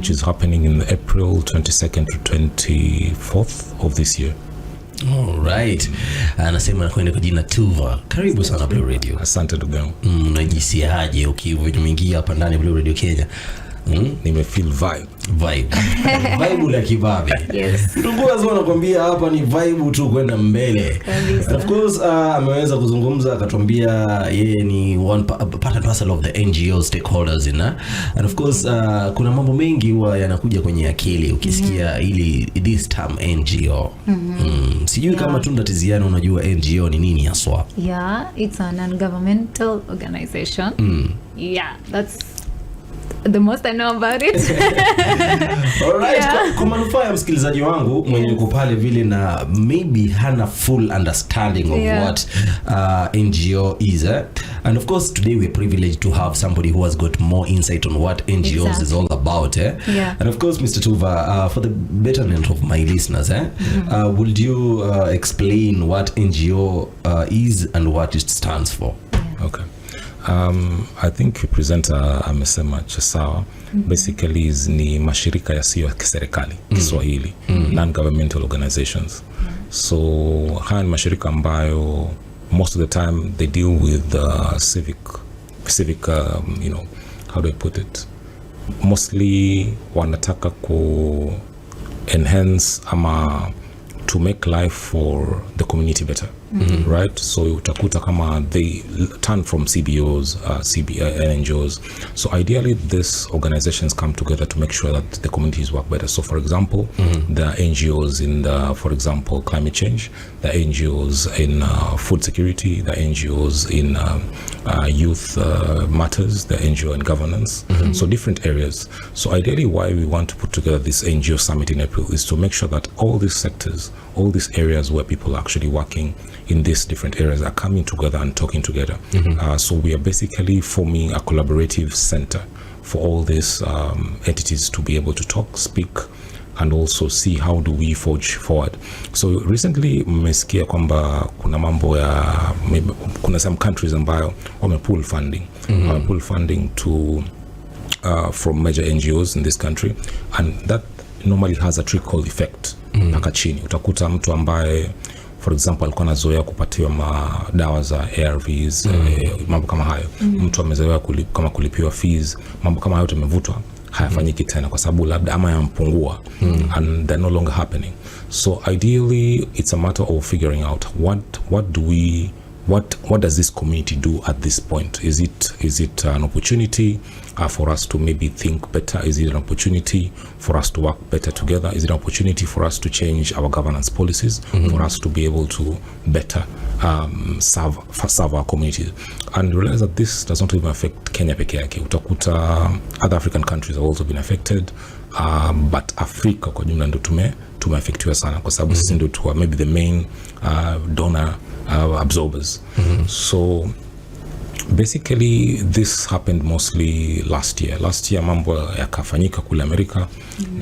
which is happening in April 22nd to 24th of this year. All right. Anasema kwenda kwa jina Tuva. Karibu sana Blue Radio. Asante ndugu yangu. Unajisiaje ukiingia hapa ndani ya Blue Radio Kenya? Nimefeel vibe la kibabe. Yes. Ndugu wangu anakuambia hapa ni vibe tu kwenda mbele. And of course ameweza kuzungumza akatuambia yeye ni one part and parcel of the NGO stakeholders and of course kuna mambo mengi huwa yanakuja kwenye akili ukisikia ili this term NGO. Sijui kama tundatiziana unajua NGO ni nini haswa? Yeah, it's a non-governmental organization. Yeah, that's the most I know about it. Alright, yeah. Kwa manufaa ya msikilizaji wangu mwenye yuko pale vile na maybe hana full understanding of what NGO is. And of course today we're privileged to have somebody who has got more insight on what NGOs is all about. And of course Mr. Tuva, for the betterment of my listeners, would you explain what NGO is and what it stands for? Okay. I think you present amesema chasawa. Basically ni mashirika yasiyo ya kiserikali Kiswahili, non-governmental organizations. So haya ni mashirika ambayo most of the time they deal with civic how do I put it, mostly wanataka ku enhance ama to make life for the community better. Right? So utakuta kama they turn from CBOs, NGOs. So ideally these organizations come together to make sure that the communities work better. So for example, the NGOs in for example, climate change, the NGOs in food security, the NGOs in youth matters, the NGO in governance. So different areas. So ideally why we want to put together this NGO summit in April is to make sure that all these sectors, all these areas where people are actually working in these different areas are coming together and talking together. So we are basically forming a collaborative center for all these entities to be able to talk, speak, and also see how do we forge forward. So recently mmesikia kwamba kuna mambo ya kuna some countries ambayo wamepull funding to from major NGOs in this country, and that normally has a trickle effect mpaka chini. Utakuta mtu ambaye for example alikuwa anazoea kupatiwa madawa za ARVs, mambo kama hayo, mtu amezoea kama kulipiwa fees, mambo kama hayo yamevutwa, hayafanyiki tena kwa sababu labda ama yampungua, and they're no longer happening. So ideally it's a matter of figuring out what does this community do at this point? Is it an opportunity for us to maybe think better? Is it an opportunity for us to work better together? Is it an opportunity for us to change our governance policies, for us to be able to better serve our communities? And realize that this does not even affect Kenya peke yake. Utakuta other African countries have also been affected, but Africa kwa jumla ndo tumeaffectiwa sana kwa sababu sisi ndo tu maybe the main donor absorbers. So basically this happened mostly last year mambo yakafanyika kule Amerika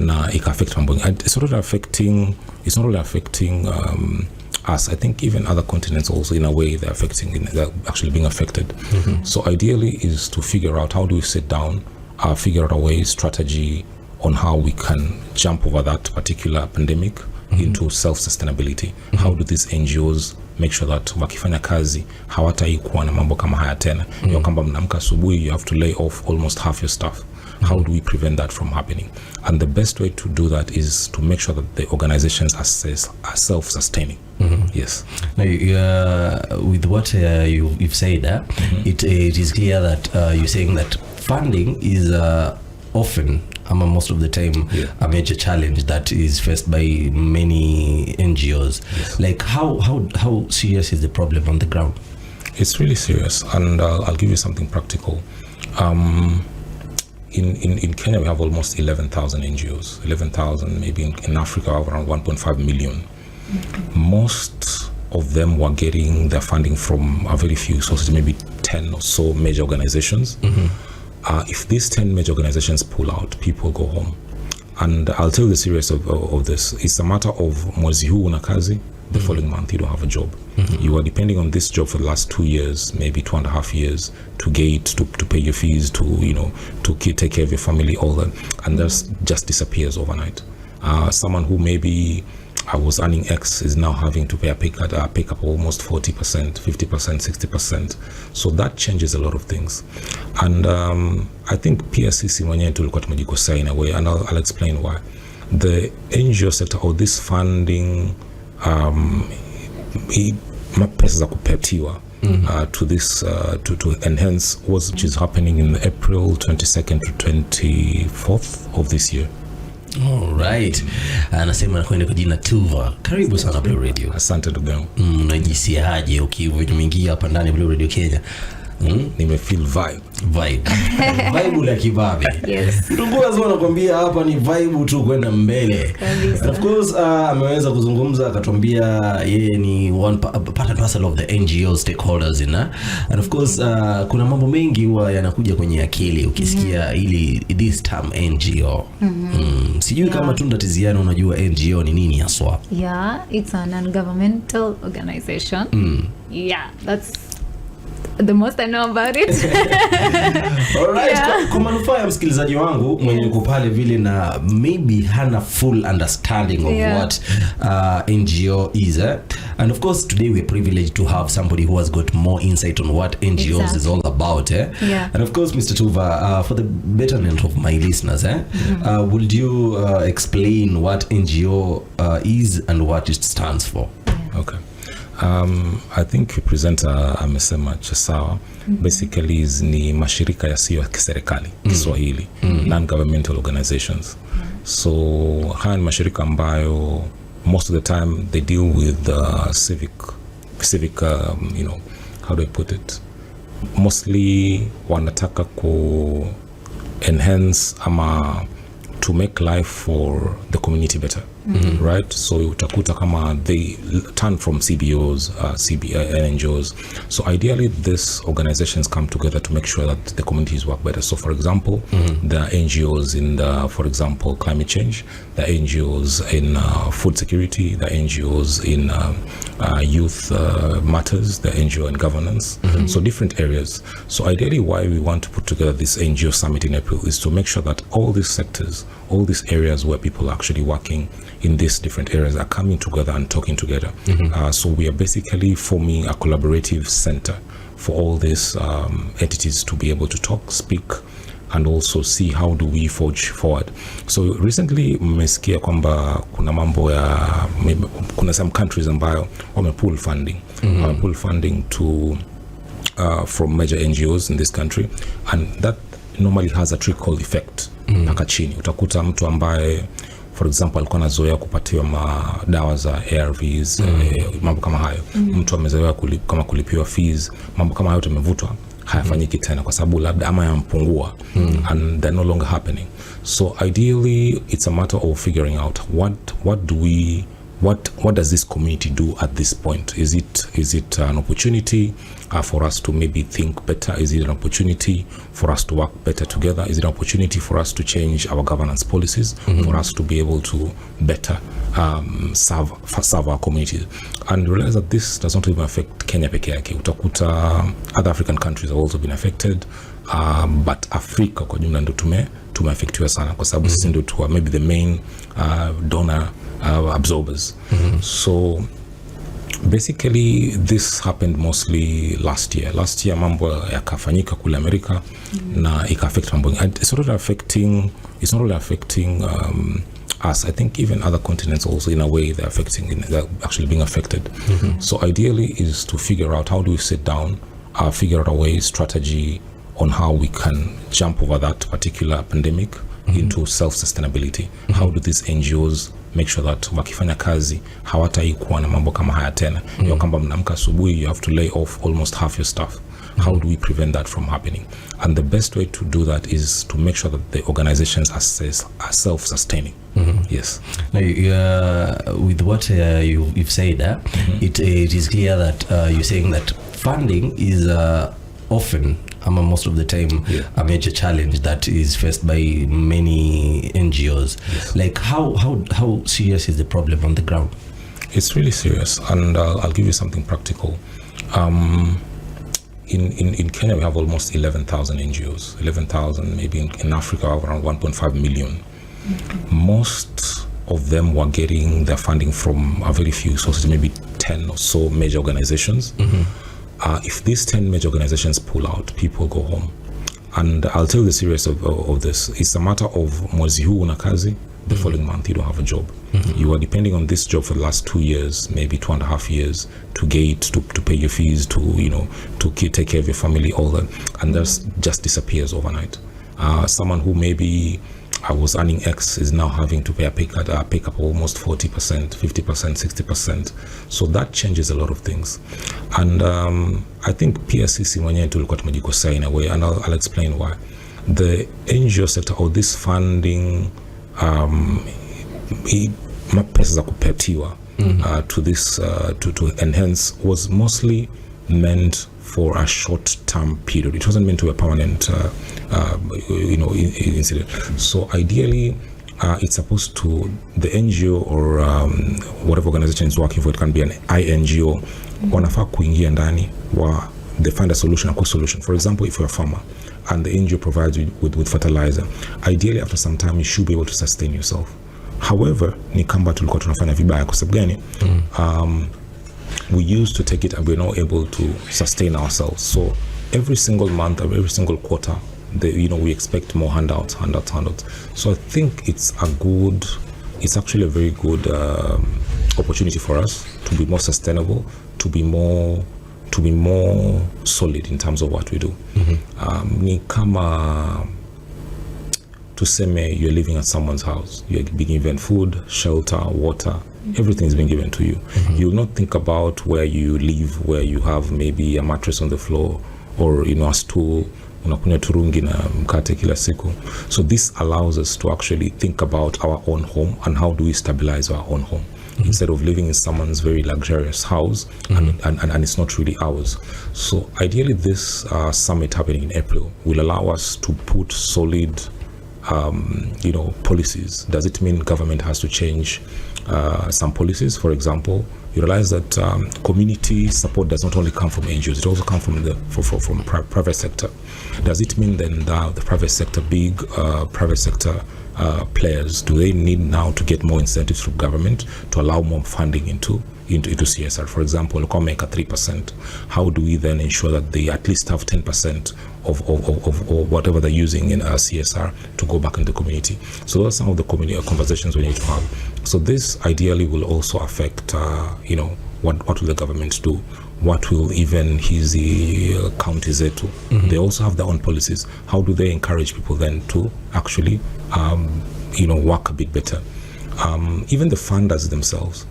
na ika-affect mambo. It's not only affecting us. I think even other continents also in a way they're actually being affected. So ideally is to figure out how do we sit down, figure out a way, strategy on how we can jump over that particular pandemic into self-sustainability. How do these NGOs make sure that wakifanya kazi hawataikuwa na mambo kama haya tena, ya kwamba mnaamka asubuhi you have to lay off almost half your staff. How do we prevent that from happening? And the best way to do that is to make sure that the organizations are self-sustaining. Yes. Now, with what you've said, it is clear that you're saying that funding is often, most of the time, a major challenge that is faced by many NGOs. Yes. Like how serious is the problem on the ground? It's really serious, and I'll give you something practical. In Kenya we have almost 11,000 NGOs. 11,000, maybe in Africa around 1.5 million. Most of them were getting their funding from a very few sources, maybe 10 or so major organizations. If these 10 major organizations pull out, people go home. And I'll tell you the seriousness of this. It's a matter of mwezi huu una kazi, the following month you don't have a job. You are depending on this job for the last 2 years, maybe 2.5 years, to get to pay your fees, to take care of your family, all that, and that just disappears overnight. Someone who maybe I was earning X is now having to pay a pay cut of almost 40%, 50%, 60%. So that changes a lot of things. And I think PSCC mwenyewe tulikuwa tumejikosea in a way, and I'll explain why. The NGO sector, or this funding, pesa za kupetiwa to this to enhance which is happening in April 22nd to 24th of this year. All right. Anasema nakwenda kwa jina Tuva. Karibu sana Blue Radio. Asante ndugu yangu. Unajisiaje ukiingia hapa ndani Blue Radio Kenya? Nime feel vibe la kibabe. Yes. Ndugu wangu anakuambia hapa ni vibe tu kwenda mbele. And of course ameweza kuzungumza akatuambia yeye ni one part and parcel of the NGO stakeholders and of course kuna mambo mengi huwa yanakuja kwenye akili ukisikia ili this term NGO. Sijui kama tundatiziana unajua NGO ni nini haswa? Yeah, it's a non-governmental organization. Yeah, that's the most I know about it. Alright, yeah. Kwa manufaa ya msikilizaji wangu mwenye yuko pale vile na maybe hana full understanding of what NGO is, and of course today we're privileged to have somebody who has got more insight on what NGOs is all about, Yeah. And of course Mr. Tuva, for the betterment of my listeners, would you explain what NGO is and what it stands for? Yeah. Okay. I think representer amesema chasawa. Basically ni mashirika yasiyo ya kiserikali Kiswahili, non-governmental organizations. So haya ni mashirika ambayo most of the time they deal with civic how do I put it, mostly wanataka ku enhance ama to make life for the community better. Right? So utakuta kama they turn from CBOs, NGOs. So ideally these organizations come together to make sure that the communities work better. So for example, the NGOs in for example, climate change, the NGOs in food security, the NGOs in youth matters, the NGO in governance. So different areas. So ideally why we want to put together this NGO summit in April is to make sure that all these sectors, all these areas where people are actually working in these different areas are coming together and talking together. So we are basically forming a collaborative center for all these entities to be able to talk, speak, and also see how do we forge forward. So recently mmesikia kwamba kuna mambo ya kuna some countries ambayo wamepull funding to from major NGOs in this country, and that normally has a trickle effect. Mpaka chini utakuta mtu ambaye for example alikuwa anazoea kupatiwa madawa za ARVs, mambo kama hayo, mtu amezoea kama kulipiwa fees, mambo kama hayo tumevutwa, hayafanyiki tena kwa sababu labda ama yampungua, and they're no longer happening. So ideally it's a matter of figuring out what does this community do at this point? Is it an opportunity for us to maybe think better? Is it an opportunity for us to work better together? Is it an opportunity for us to change our governance policies, for us to be able to better serve our communities? And realize that this does not even affect Kenya peke yake. Utakuta other African countries have also been affected, but Africa kwa jumla ndo tumeaffectiwa sana kwa sababu sisi ndo tu maybe the main donor absorbers. So basically this happened mostly last year mambo yakafanyika kule Amerika na ika-affect mambo. It's not only affecting us. I think even other continents also in a way they're actually being affected. So ideally is to figure out how do we sit down, figure out a way, strategy on how we can jump over that particular pandemic into self-sustainability. How do these NGOs make sure that wakifanya kazi hawataikuwa na mambo kama haya tena, ya kwamba mnaamka asubuhi you have to lay off almost half your staff? How do we prevent that from happening? And the best way to do that is to make sure that the organizations are self-sustaining. Yes. Now, with what you've said, it is clear that you're saying that funding is often, most of the time, a major challenge that is faced by many NGOs. Yes. Like how serious is the problem on the ground? It's really serious, and I'll give you something practical. In Kenya, we have almost 11,000 NGOs. 11,000, maybe in Africa, around 1.5 million. Most of them were getting their funding from a very few sources, maybe 10 or so major organizations. If these 10 major organizations pull out, people go home. And I'll tell you the seriousness of this. It's a matter of mwezi huu una kazi, the following month you don't have a job. You are depending on this job for the last 2 years, maybe 2.5 years, to pay your fees, to take care of your family, all that, and that just disappears overnight. Someone who maybe was earning X is now having to pay a pay cut of almost 40%, 50%, 60%. So that changes a lot of things. And I think PSCC mwenyewe tulikuwa tumejikosea in a way, and I'll explain why. The NGO sector, or this funding, pesa za kupetiwa to this to enhance, was mostly meant for a short-term period. It wasn't meant to be a permanent incident. So ideally, it's supposed to, the NGO or whatever organization is working for, it can be an INGO, wanafaa kuingia ndani they find a solution, a quick solution. For example, if you're a farmer and the NGO provides you with fertilizer, ideally after some time you should be able to sustain yourself. However, ni kamba tulikuwa tunafanya vibaya kwa sababu gani? We used to take it and we're not able to sustain ourselves. So every single month or every single quarter, we expect more handouts. So I think it's actually a very good opportunity for us to be more sustainable, to be more solid in terms of what we do. Ni kama tuseme you're living at someone's house, you're being given food, shelter, water, everything is being given to you. You'll not think about where you live, where you have maybe a mattress on the floor or a stool, unakunywa turungi na mkate kila siku. So this allows us to actually think about our own home and how do we stabilize our own home. Instead of living in someone's very luxurious house and it's not really ours. So ideally this summit happening in April will allow us to put solid policies. Does it mean government has to change some policies? For example, you realize that community support does not only come from NGOs, it also comes from the private sector. Does it mean then that the private sector, big private sector players, do they need now to get more incentives from government to allow more funding into CSR? For example, make a 3%. How do we then ensure that they at least have 10% of whatever they're using in CSR to go back in the community? So those are some of the conversations we need to have. So this ideally will also affect, what will the government do? What will even his county zetu? They also have their own policies. How do they encourage people then to actually, work a bit better? Even the funders themselves,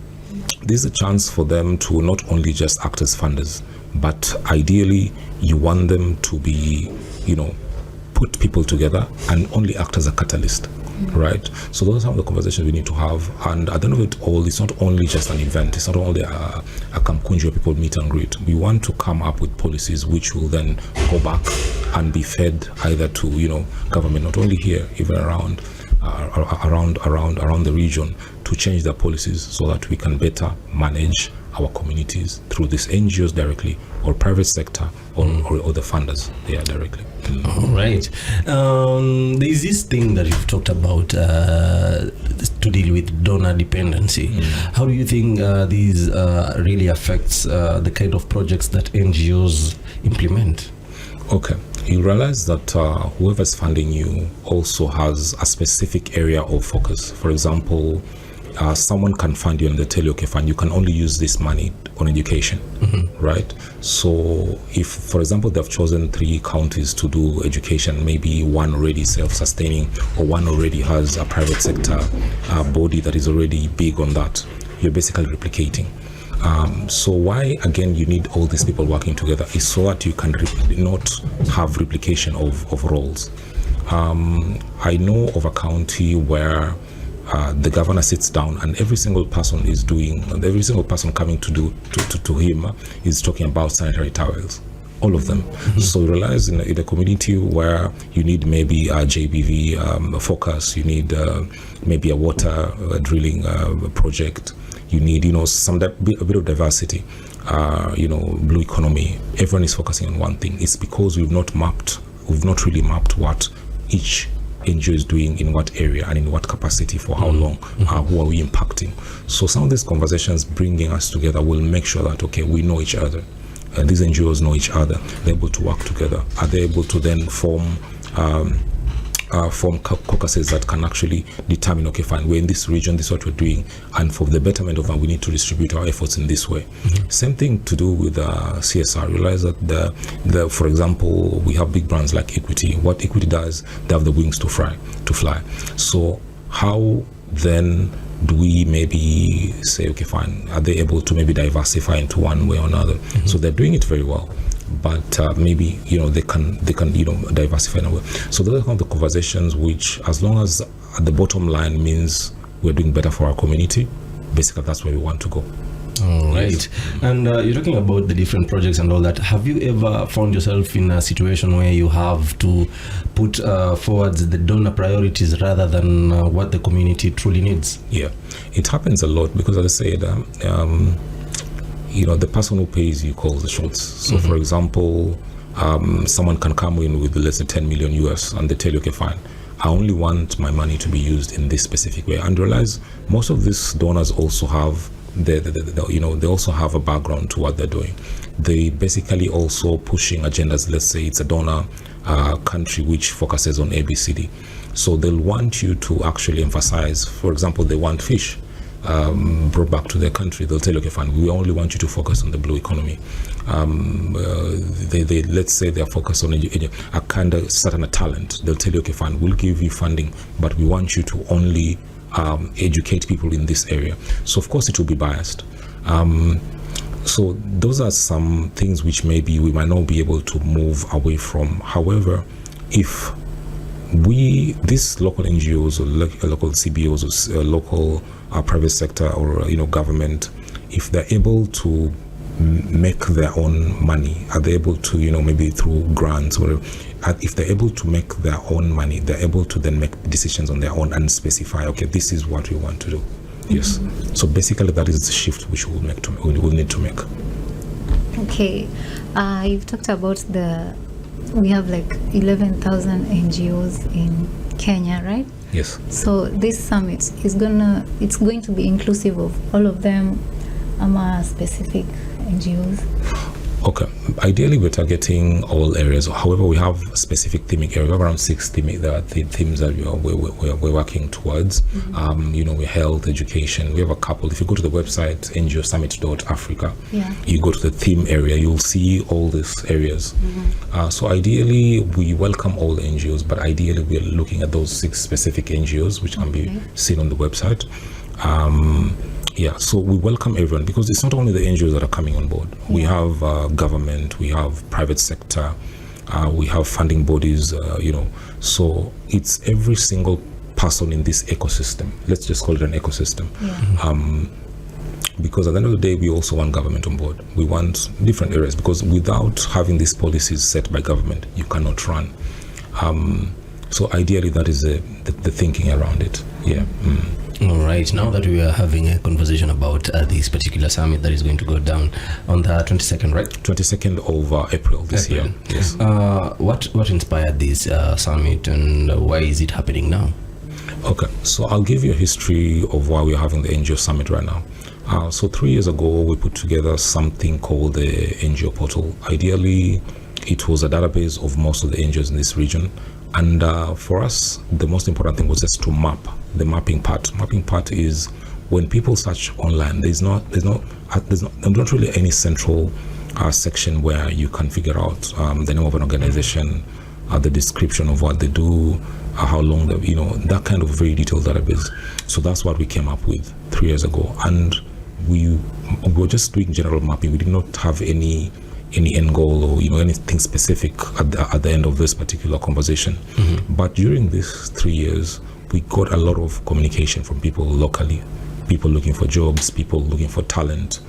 this is a chance for them to not only just act as funders, but ideally you want them to be, put people together and only act as a catalyst, right? So those are some of the conversations we need to have. And at the end of it all, it's not only just an event. It's not only a kamkunji where people meet and greet. We want to come up with policies which will then go back and be fed either to, government, not only here, even around the region, to change their policies so that we can better manage our communities through these NGOs directly, or private sector, or the funders directly. All right. There's this thing that you've talked about to deal with donor dependency. How do you think these really affects the kind of projects that NGOs implement? Okay. You realize that whoever's funding you also has a specific area of focus. For example, someone can fund you and they tell you, okay, fine, you can only use this money on education, right? So if, for example, they've chosen 3 counties to do education, maybe one already self-sustaining or one already has a private sector body that is already big on that, you're basically replicating. So why, again, you need all these people working together is so that you can not have replication of roles. I know of a county where the governor sits down and every single person coming to him is talking about sanitary towels, all of them. So you realize in a community where you need maybe a JBV focus, you need maybe a water drilling project, You need, a bit of diversity. Blue economy. Everyone is focusing on one thing. It's because we've not really mapped what each NGO is doing in what area and in what capacity for how long. Who are we impacting? So some of these conversations bringing us together will make sure that, okay, we know each other. These NGOs know each other. They're able to work together. Are they able to then form caucuses that can actually determine, okay, fine, we're in this region, this is what we're doing, and for the betterment of that, we need to distribute our efforts in this way. Same thing to do with CSR. Realize that for example, we have big brands like Equity. What Equity does, they have the wings to fly. So how then do we maybe say, okay, fine, are they able to maybe diversify into one way or another? So they're doing it very well, but maybe they can diversify in a way. So those are kind of the conversations which, as long as at the bottom line means we're doing better for our community, basically that's where we want to go. All right. Yes. And you're talking about the different projects and all that. Have you ever found yourself in a situation where you have to put forward the donor priorities rather than what the community truly needs? Yeah, it happens a lot because, as I said, the person who pays you calls the shots. So, for example, someone can come in with, let's say, 10 million US, and they tell you, okay, fine, I only want my money to be used in this specific way. And realize most of these donors also have they also have a background to what they're doing. They basically also pushing agendas. Let's say it's a donor country which focuses on ABCD. So they'll want you to actually emphasize, for example, they want fish brought back to their country. They'll tell you, okay, fine, we only want you to focus on the blue economy. They let's say they're focused on a kind of certain talent. They'll tell you, okay, fine, we'll give you funding, but we want you to only educate people in this area. So of course it will be biased. So those are some things which maybe we might not be able to move away from. However, if these local NGOs or local CBOs or local private sector or government, if they're able to make their own money, are they able to maybe through grants or if they're able to make their own money, they're able to then make decisions on their own and specify, okay, this is what we want to do. Yes. So basically that is the shift which we'll need to make. Okay. You've talked about we have like 11,000 NGOs in Kenya, right? Yes. So this summit is going to be inclusive of all of them, specific NGOs? Okay. Ideally, we're targeting all areas. However, we have specific theming areas. We have around 6 themes that we're working towards. We health, education. We have a couple. If you go to the website, ngosummit.africa, you go to the theme area, you'll see all these areas. So ideally, we welcome all the NGOs, but ideally, we're looking at those 6 specific NGOs, which can be seen on the website. So we welcome everyone because it's not only the NGOs that are coming on board. We have government, we have private sector, we have funding bodies, so it's every single person in this ecosystem. Let's just call it an ecosystem. Because at the end of the day, we also want government on board. We want different areas because without having these policies set by government, you cannot run. So ideally, that is the thinking around it. All right. Now that we are having a conversation about this particular summit that is going to go down on the 22nd, right? 22nd of April this year. Yes. What inspired this summit and why is it happening now? Okay. So I'll give you a history of why we're having the NGO summit right now. So 3 years ago, we put together something called the NGO portal. Ideally, it was a database of most of the NGOs in this region. And for us, the most important thing was just to map the mapping part. Mapping part is when people search online, there's not really any central section where you can figure out the name of an organization, the description of what they do, how long that kind of very detailed database. So that's what we came up with 3 years ago, and we were just doing general mapping. We did not have any end goal or anything specific at the end of this particular conversation. But during these 3 years, we got a lot of communication from people locally, people looking for jobs, people looking for talent,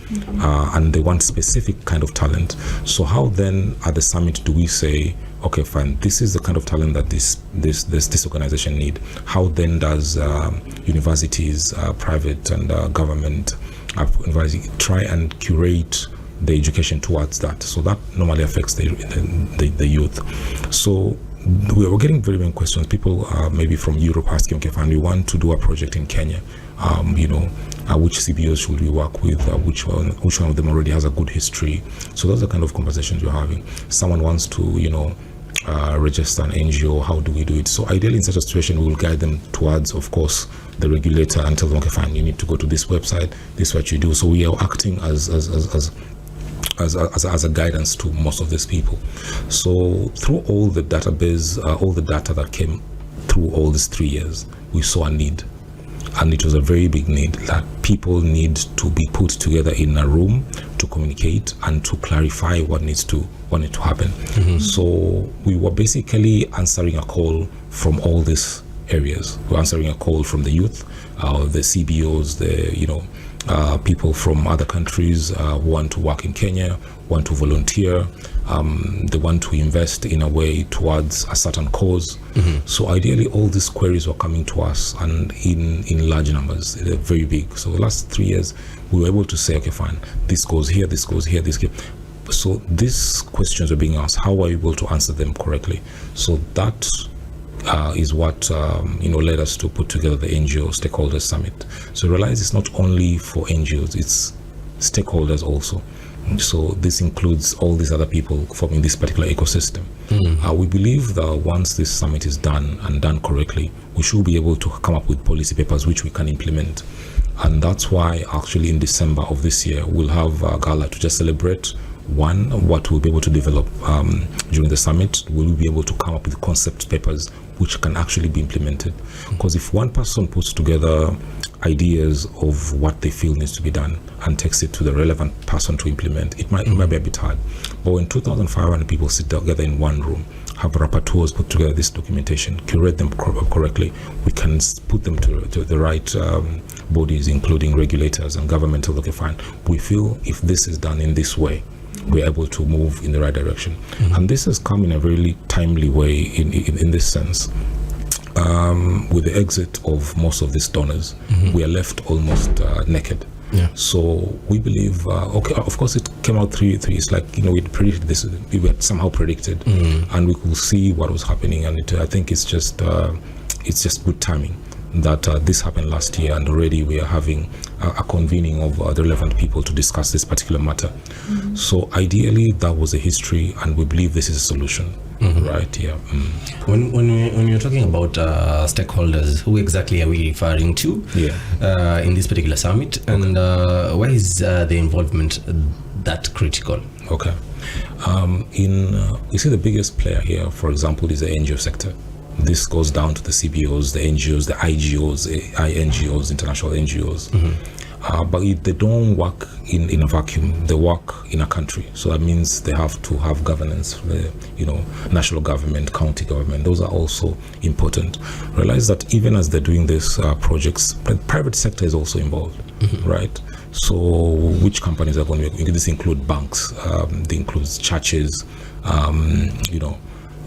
and they want specific kind of talent. So how then at the summit do we say, okay, fine, this is the kind of talent that this organization need? How then does universities, private and government I've advised you, try and curate the education towards that. So that normally affects the youth. So we were getting very many questions. People maybe from Europe asking, okay, fine, we want to do a project in Kenya. Which CBOs should we work with? Which one of them already has a good history? So those are the kind of conversations you're having. Someone wants to, register an NGO. How do we do it? So ideally, in such a situation, we will guide them towards, of course, the regulator and tell them, okay, fine, you need to go to this website. This is what you do. So we are acting as a guidance to most of these people. So through all the database, all the data that came through all these 3 years, we saw a need. And it was a very big need that people need to be put together in a room to communicate and to clarify what needs to happen. So we were basically answering a call from all these areas. We're answering a call from the youth, the CBOs, people from other countries who want to work in Kenya, want to volunteer, they want to invest in a way towards a certain cause. So ideally, all these queries were coming to us, and in large numbers. They're very big. So the last 3 years, we were able to say, okay, fine, this goes here, this goes here, this goes. So these questions are being asked. How are you able to answer them correctly? So that is what led us to put together the NGO Stakeholders Summit. So realize it's not only for NGOs, it's stakeholders also. So this includes all these other people forming this particular ecosystem. We believe that once this summit is done and done correctly, we should be able to come up with policy papers which we can implement. And that's why actually in December of this year, we'll have a gala to just celebrate what we'll be able to develop during the summit. We'll be able to come up with concept papers which can actually be implemented. Because if one person puts together ideas of what they feel needs to be done and takes it to the relevant person to implement, it might be a bit hard. But when 2,500 people sit together in one room, have rapporteurs put together this documentation, curate them correctly, we can put them to the right bodies, including regulators and governmental. Okay, fine. We feel if this is done in this way, we're able to move in the right direction. And this has come in a really timely way in this sense. With the exit of most of these donors, we are left almost naked. So we believe, of course it came out three. It's like, we'd predicted this, we had somehow predicted, and we could see what was happening. And I think it's just good timing that this happened last year, and already we are having a convening of the relevant people to discuss this particular matter. So ideally, that was a history, and we believe this is a solution. Right? Yeah. When you're talking about stakeholders, who exactly are we referring to in this particular summit, and why is the involvement that critical? Okay. You see, the biggest player here, for example, is the NGO sector. This goes down to the CBOs, the NGOs, the IGOs, INGOs, international NGOs. But they don't work in a vacuum. They work in a country. So that means they have to have governance, national government, county government. Those are also important. Realize that even as they're doing these projects, the private sector is also involved, right? So which companies are going to be? This include banks, they include churches,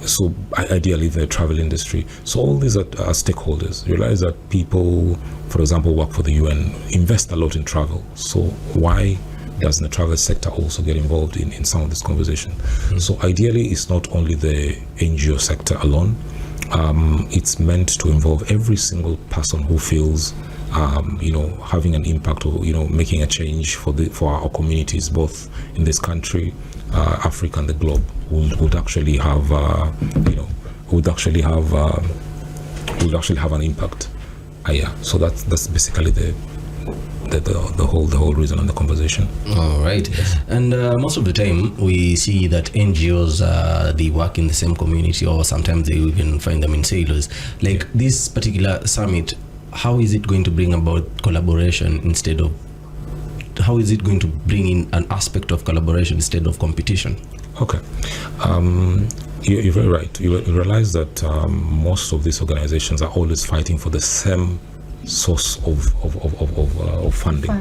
so ideally the travel industry. So all these are stakeholders. Realize that people, for example, work for the UN, invest a lot in travel. So why doesn't the travel sector also get involved in some of this conversation? So ideally, it's not only the NGO sector alone. It's meant to involve every single person who feels having an impact or making a change for our communities, both in this country, Africa, and the globe, would actually have an impact. So that's basically the whole reason and the conversation. All right. Yes. And most of the time we see that NGOs they work in the same community, or sometimes they even find them in silos. Like this particular summit, how is it going to bring about collaboration instead of, how is it going to bring in an aspect of collaboration instead of competition? Okay. You're very right. You realize that most of these organizations are always fighting for the same source of funding.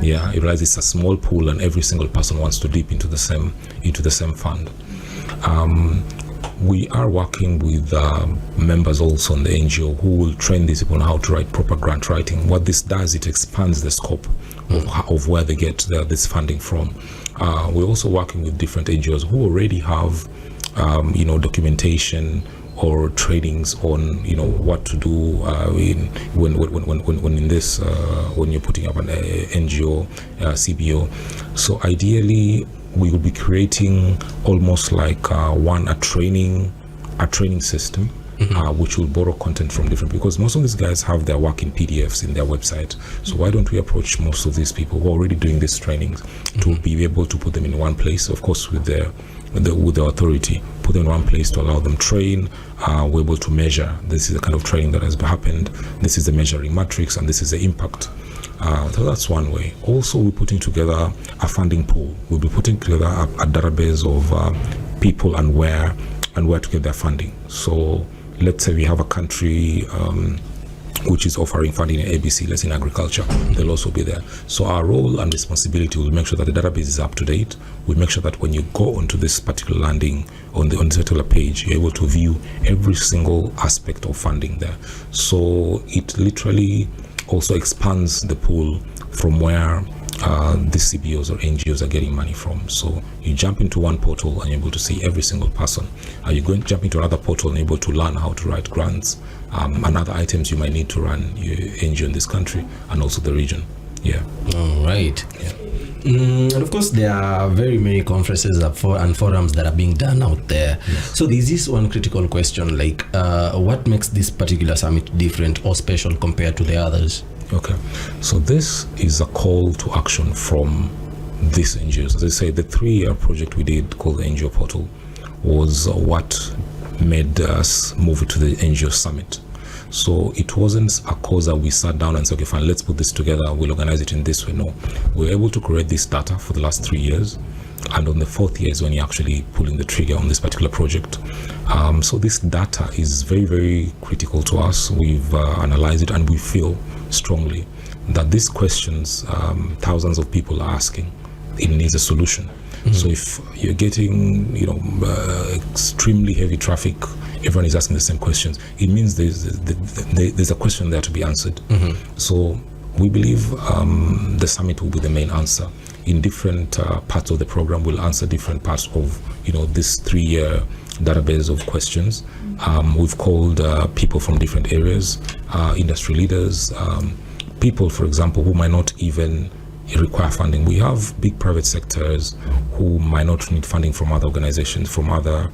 You realize it's a small pool, and every single person wants to dip into the same fund. We are working with members also in the NGO who will train these people on how to write proper grant writing. What this does, it expands the scope of where they get this funding from. We're also working with different NGOs who already have, documentation or trainings on, what to do when you're putting up an NGO, CBO. So ideally, we will be creating almost like a training system, which will borrow content from different, because most of these guys have their work in PDFs in their website. So why don't we approach most of these people who are already doing these trainings to be able to put them in one place, of course with the authority, put them in one place to allow them train. We're able to measure, this is the kind of training that has happened, this is the measuring matrix, and this is the impact. So that's one way. Also, we're putting together a funding pool. We'll be putting together a database of people and where to get their funding. So let's say we have a country which is offering funding in ABC, let's say in agriculture, they'll also be there. So our role and responsibility will make sure that the database is up to date. We'll make sure that when you go onto this particular landing, on this particular page, you're able to view every single aspect of funding there. So it literally also expands the pool from where these CBOs or NGOs are getting money from. So you jump into one portal and you're able to see every single person. You're going to jump into another portal and you're able to learn how to write grants and other items you might need to run your NGO in this country and also the region. Yeah. All right. Yeah. And of course, there are very many conferences and forums that are being done out there. Yes. So there's this one critical question, like what makes this particular summit different or special compared to the others? Okay, so this is a call to action from these NGOs. As I say, the 3-year project we did called the NGO Portal was what made us move to the NGO Summit. So it wasn't a cause that we sat down and said, okay, fine, let's put this together, we'll organize it in this way. No, we were able to create this data for the last 3 years. And on the 4th year is when you're actually pulling the trigger on this particular project. So this data is very, very critical to us. We've analyzed it and we feel strongly that these questions thousands of people are asking, it needs a solution. So if you're getting extremely heavy traffic, everyone is asking the same questions, it means there's a question there to be answered. So we believe the summit will be the main answer. In different parts of the program, we'll answer different parts of this 3-year database of questions. We've called people from different areas, industry leaders, people, for example, who might not even require funding. We have big private sectors who might not need funding from other organizations, from other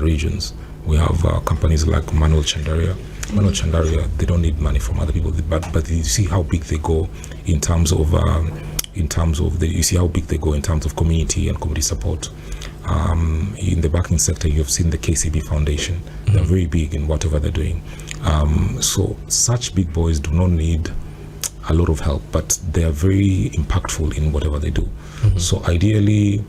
regions. We have companies like Manuel Chandaria, they don't need money from other people, but you see how big they go in terms of community and community support. In the banking sector, you have seen the KCB Foundation. They're very big in whatever they're doing. So such big boys do not need a lot of help, but they are very impactful in whatever they do. So ideally,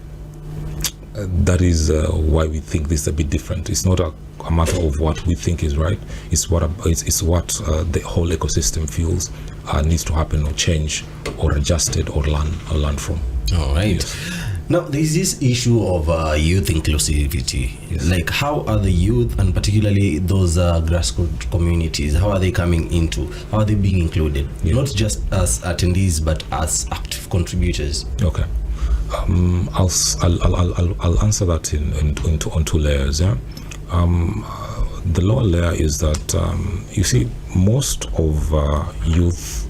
that is why we think this is a bit different. It's not a matter of what we think is right. It's what the whole ecosystem feels needs to happen or change or adjusted or learn from. All right. Yes. Now, there's this issue of youth inclusivity. Yes. Like, how are the youth, and particularly those grassroots communities, how are they coming into? How are they being included? Yeah. Not just as attendees, but as active contributors. Okay. I'll answer that on 2 layers. Yeah. The lower layer is that you see most of youth,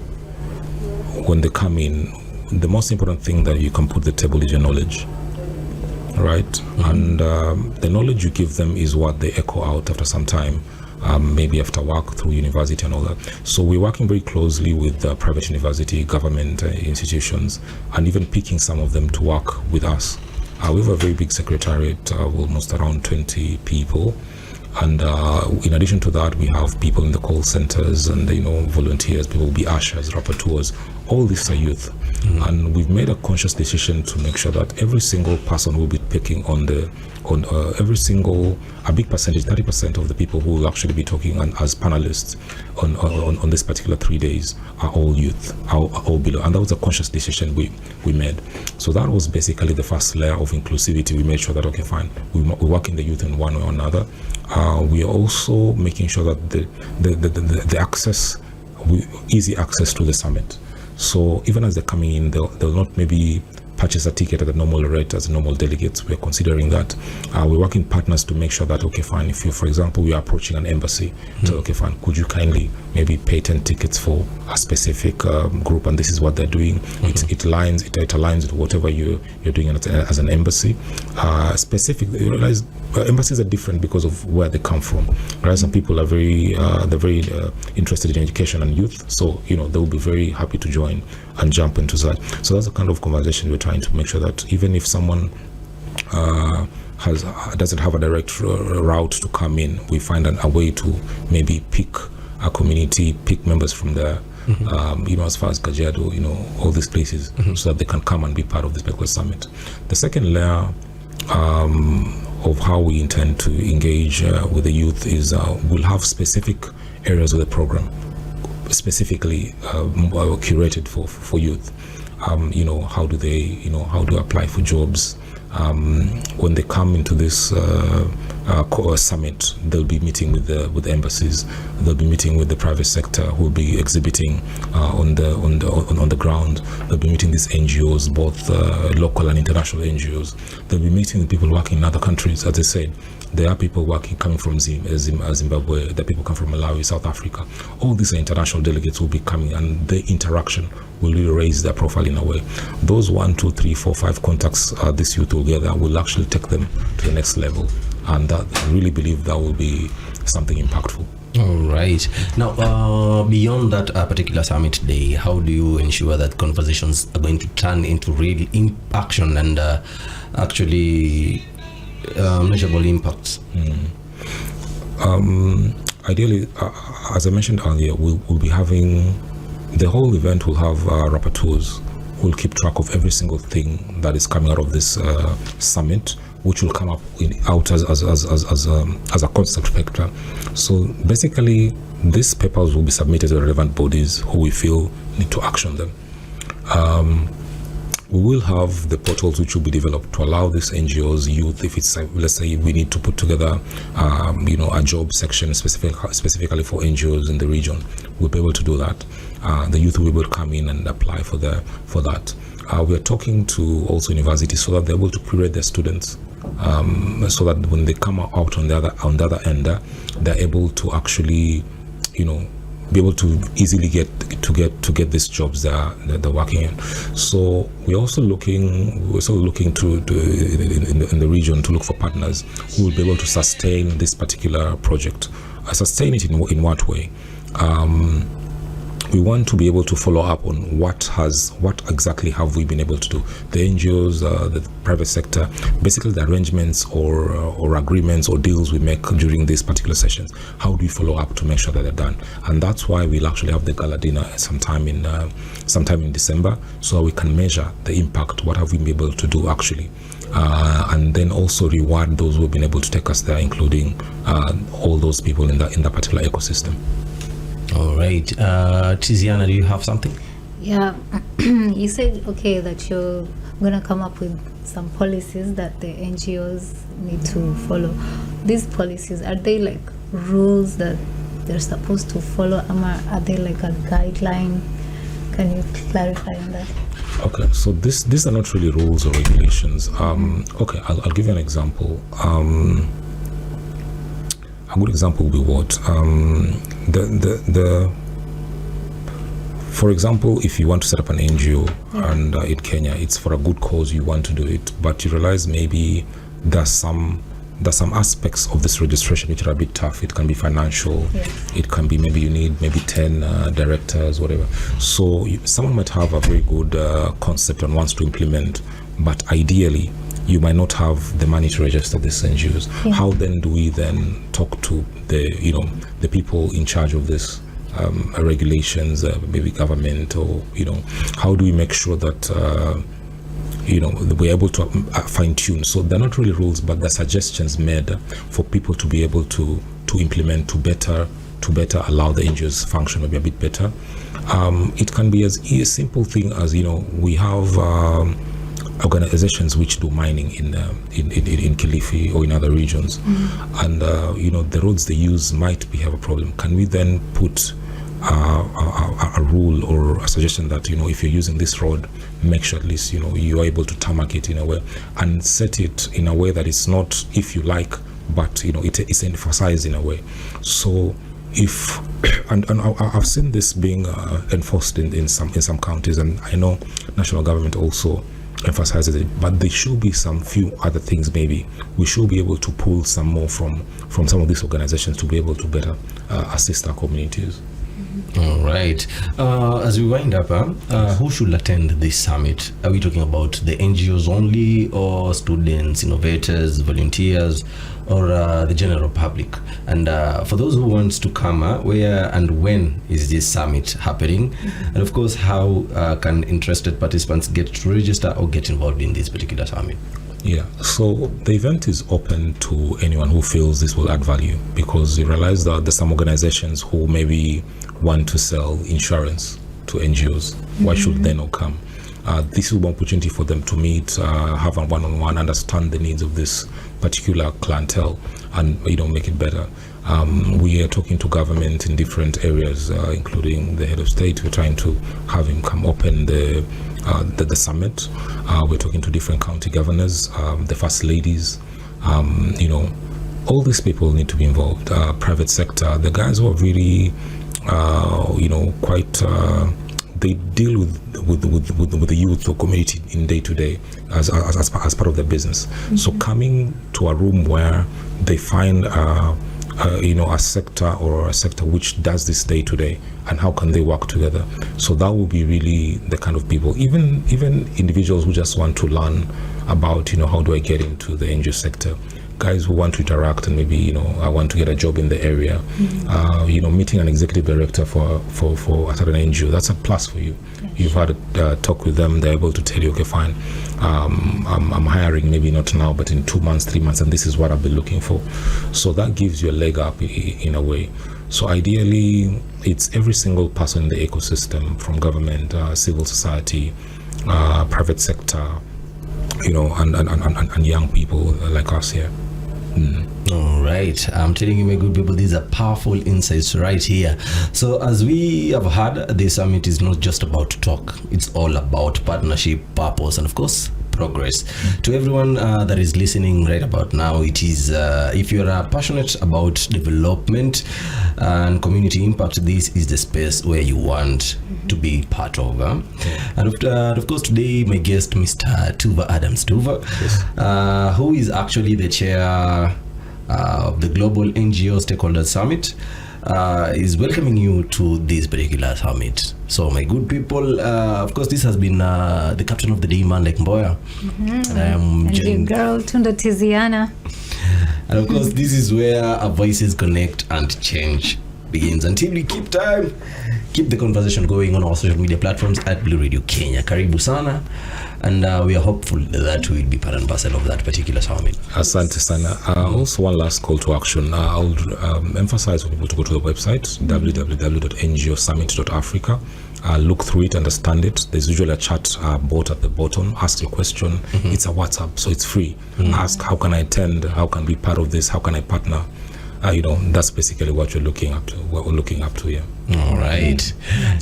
when they come in, the most important thing that you can put the table is your knowledge, right? And the knowledge you give them is what they echo out after some time, maybe after work, through university and all that. So we're working very closely with private university, government institutions, and even picking some of them to work with us. We have a very big secretariat, almost around 20 people. And in addition to that, we have people in the call centers and volunteers. People will be ushers, rapporteurs. All these are youth, and we've made a conscious decision to make sure that every single person will be picking on a big percentage, 30% of the people who will actually be talking as panelists on this particular 3 days are all youth, are all below. And that was a conscious decision we made. So that was basically the first layer of inclusivity. We made sure that, okay, fine, we work in the youth in one way or another. We are also making sure that the access, easy access to the summit. So even as they're coming in, they'll not maybe purchase a ticket at the normal rate as normal delegates. We're considering that. We're working partners to make sure that, okay, fine, if you, for example, we are approaching an embassy, so, okay, fine, could you kindly maybe pay 10 tickets for a specific group, and this is what they're doing. It aligns with whatever you're doing as an embassy. Specifically, you realize embassies are different because of where they come from. Right? Some people are very interested in education and youth, so they will be very happy to join and jump into that. So that's the kind of conversation we're trying to make sure that even if someone doesn't have a direct route to come in, we find a way to maybe pick a community, pick members from there, as far as Kajiado, all these places, so that they can come and be part of this particular summit. The second layer of how we intend to engage with the youth is we'll have specific areas of the program specifically curated for youth. How do they apply for jobs? When they come into this summit, they'll be meeting with the embassies. They'll be meeting with the private sector who will be exhibiting on the ground. They'll be meeting these NGOs, both local and international NGOs. They'll be meeting the people working in other countries. As I said, there are people coming from Zimbabwe. There are people come from Malawi, South Africa. All these international delegates will be coming, and the interaction will really raise their profile in a way. Those 1, 2, 3, 4, 5 contacts this youth will gather will actually take them to the next level, and that I really believe that will be something impactful. All right. Now, beyond that particular summit day, how do you ensure that conversations are going to turn into real action and actually measurable impacts? Ideally, as I mentioned earlier, we'll be having, the whole event will have rapporteurs who will keep track of every single thing that is coming out of this summit, which will come up out as a concept factor. So basically, these papers will be submitted to the relevant bodies who we feel need to action them. We will have the portals which will be developed to allow these NGOs, youth, if it's, let's say we need to put together, a job section specifically for NGOs in the region, we'll be able to do that. The youth will be able to come in and apply for that. We are talking to also universities so that they're able to curate their students, so that when they come out on the other end, they're able to actually, be able to easily get these jobs they're working in. So we're also looking to in the region to look for partners who will be able to sustain this particular project. Sustain it in what way? We want to be able to follow up on what exactly have we been able to do. The NGOs, the private sector, basically the arrangements or agreements or deals we make during these particular sessions. How do we follow up to make sure that they're done? And that's why we'll actually have the gala dinner sometime in December, so we can measure the impact. What have we been able to do actually? And then also reward those who have been able to take us there, including all those people in that particular ecosystem. All right. Tiziana, do you have something? Yeah. You said, okay, that you're going to come up with some policies that the NGOs need to follow. These policies, are they like rules that they're supposed to follow? Are they like a guideline? Can you clarify on that? Okay, so these are not really rules or regulations. Okay, I'll give you an example. A good example will be what? For example, if you want to set up an NGO and in Kenya, it's for a good cause, you want to do it, but you realize maybe there's some aspects of this registration which are a bit tough. It can be financial, it can be maybe you need 10 directors, whatever. So someone might have a very good concept and wants to implement, but ideally you might not have the money to register these NGOs. How then do we then talk to the people in charge of this regulations, maybe government, or how do we make sure that we're able to fine tune? So they're not really rules, but they're suggestions made for people to be able to implement to better allow the NGOs function maybe a bit better. It can be as a simple thing as we have organizations which do mining in Kilifi or in other regions, and the roads they use might have a problem. Can we then put a rule or a suggestion that if you're using this road, make sure at least you are able to tarmac it in a way and set it in a way that it's not if you like, but it's emphasized in a way. So if and I've seen this being enforced in some counties, and I know national government also emphasizes it, but there should be some few other things. Maybe we should be able to pull some more from some of these organizations to be able to better assist our communities. All right. As we wind up, who should attend this summit? Are we talking about the NGOs only, or students, innovators, volunteers, or the general public? And for those who want to come, where and when is this summit happening? And of course, how can interested participants get to register or get involved in this particular summit? Yeah, so the event is open to anyone who feels this will add value, because you realize that there's some organizations who maybe want to sell insurance to NGOs. Why should they not come? This is one opportunity for them to meet, have a one-on-one, understand the needs of this particular clientele, and make it better. We are talking to government in different areas, including the head of state. We're trying to have him come open the summit. We're talking to different county governors, the first ladies. All these people need to be involved. Private sector, the guys who are really, quite. They deal with the youth or community in day to day as part of their business. So coming to a room where they find a sector which does this day to day, and how can they work together? So that will be really the kind of people, even individuals who just want to learn about how do I get into the NGO sector. Guys who want to interact and maybe I want to get a job in the area. Meeting an executive director for a certain NGO, that's a plus for you. You've had a talk with them, they're able to tell you, okay, fine, I'm hiring, maybe not now, but in 2 months, 3 months, and this is what I've been looking for. So that gives you a leg up in a way. So ideally, it's every single person in the ecosystem, from government, civil society, private sector, and young people like us here. All right, I'm telling you, my good people, these are powerful insights right here. So as we have heard, this summit is not just about talk, it's all about partnership, purpose, and of course progress. To everyone that is listening right about now, it is if you're passionate about development and community impact, this is the space where you want to be part of. And of course, today my guest, Mr. Tuva Adams Tuva, yes, who is actually the chair of the Global NGO Stakeholders Summit, is welcoming you to this particular summit. So my good people, of course, this has been the captain of the day, man like Mboya. And I am your girl Tunda Tiziana. And of course, this is where our voices connect and change begins. Until we keep the conversation going on our social media platforms at Blue Radio Kenya. Karibu sana. And we are hopeful that we will be part and parcel of that particular summit. Asante sana. Also, one last call to action. I'll emphasize for people to go to the website, www.ngosummit.africa. Look through it, understand it. There's usually a chat bot at the bottom. Ask your question. It's a WhatsApp, so it's free. Ask, how can I attend? How can I be part of this? How can I partner? That's basically what we're looking up to. What we're looking up to here. All right.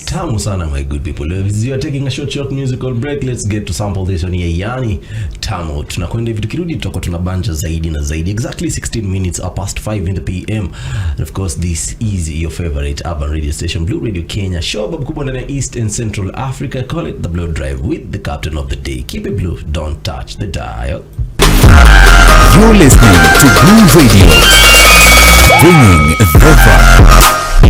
Tamu sana, my good people. As you are taking a short musical break, let's get to sample this on here. Yani tamu. Tunakwenda hivi tukirudi tutakuwa tunabanja zaidi na zaidi. Exactly 16 minutes are past 5 in the PM. And of course, this is your favorite urban radio station, Blue Radio Kenya. Show up kubwa ndani ya East and Central Africa. Call it the Blue Drive with the captain of the day. Keep it blue. Don't touch the dial. You're listening to Blue Radio, bringing the vibe.